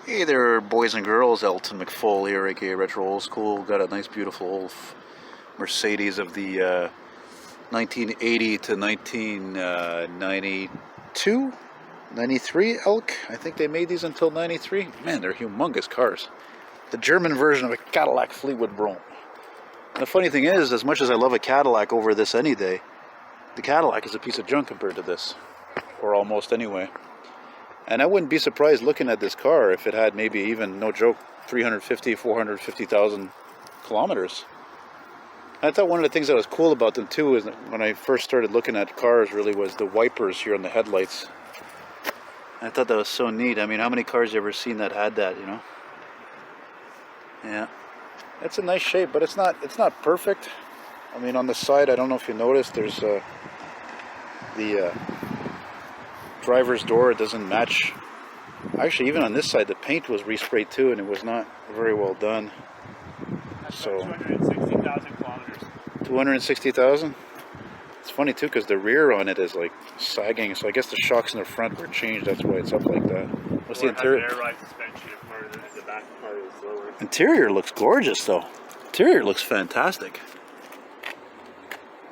Hey there, boys and girls. Elton McFall here, aka Retro Old School. Got a nice, beautiful old Mercedes of the 1980 to 1992, 93 Elk. I think they made these until 93. Man, they're humongous cars. The German version of a Cadillac Fleetwood Brougham. And the funny thing is, as much as I love a Cadillac over this any day, the Cadillac is a piece of junk compared to this. Or almost anyway. And I wouldn't be surprised looking at this car if it had maybe even, no joke, 450,000 kilometers. I thought one of the things that was cool about them too is that when I first started looking at cars really was the wipers here on the headlights. I thought that was so neat. I mean, how many cars you ever seen that had that, you know? Yeah. It's a nice shape, but it's not perfect. I mean, on the side, I don't know if you noticed, there's the driver's door. It doesn't match. Actually, even on this side, the paint was resprayed too, and it was not very well done. That's so 260,000 kilometers. 260,000. It's funny too, because the rear on it is like sagging. So I guess the shocks in the front were changed. That's why it's up like that. What's the interior? Air ride suspension part, and the back part is lower. Interior looks gorgeous, though. Interior looks fantastic.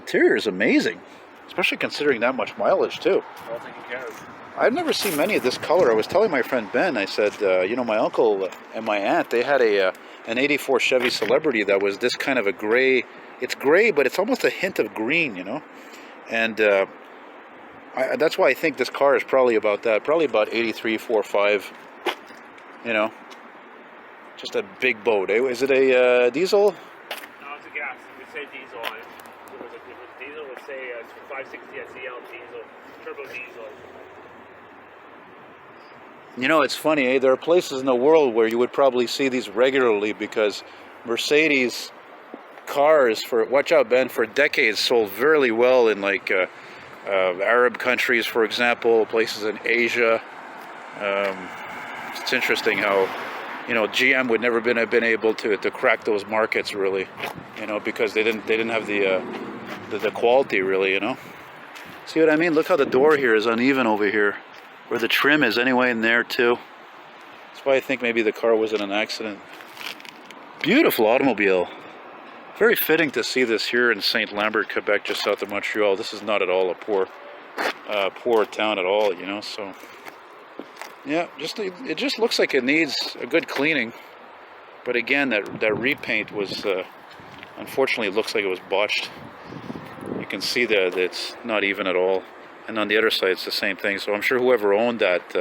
Interior is amazing, especially considering that much mileage too. Well taken care of. I've never seen many of this color. I was telling my friend Ben, I said, you know, my uncle and my aunt, they had an 84 Chevy Celebrity that was this kind of a gray. It's gray, but it's almost a hint of green, you know. And that's why I think this car is probably about that. Probably about 83, 45, you know. Just a big boat. Is it a diesel? No, it's a gas. It would say diesel on it. If it was diesel, it would say it's 560 SEL diesel, turbo diesel. You know, it's funny, eh? There are places in the world where you would probably see these regularly because Mercedes cars, watch out Ben, for decades sold very well in like Arab countries, for example, places in Asia. It's interesting how, you know, GM would never have been able to crack those markets really, you know, because they didn't have the quality really, you know. See what I mean? Look how the door here is uneven over here. Where the trim is anyway in there too. That's why I think maybe the car was in an accident. Beautiful automobile. Very fitting to see this here in St. Lambert, Quebec, just south of Montreal. This is not at all a poor town at all, you know. So yeah, it just looks like it needs a good cleaning. But again, that repaint was unfortunately, it looks like it was botched. You can see that it's not even at all. And on the other side, it's the same thing. So I'm sure whoever owned that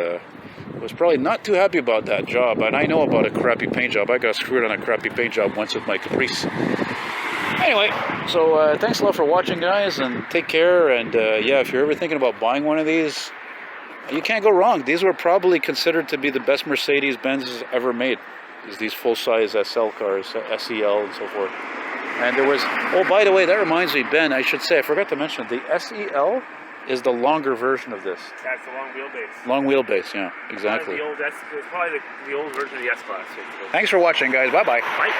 was probably not too happy about that job. And I know about a crappy paint job. I got screwed on a crappy paint job once with my Caprice. Anyway, so thanks a lot for watching, guys, and take care. And yeah, if you're ever thinking about buying one of these, you can't go wrong. These were probably considered to be the best Mercedes-Benz ever made. These full-size SL cars, SEL and so forth. And there was, oh, by the way, that reminds me, Ben, I should say, I forgot to mention, the SEL is the longer version of this. That's the long wheelbase. Long wheelbase, yeah, exactly. It's probably the old version of the S-Class. Thanks for watching, guys. Bye-bye. Bye.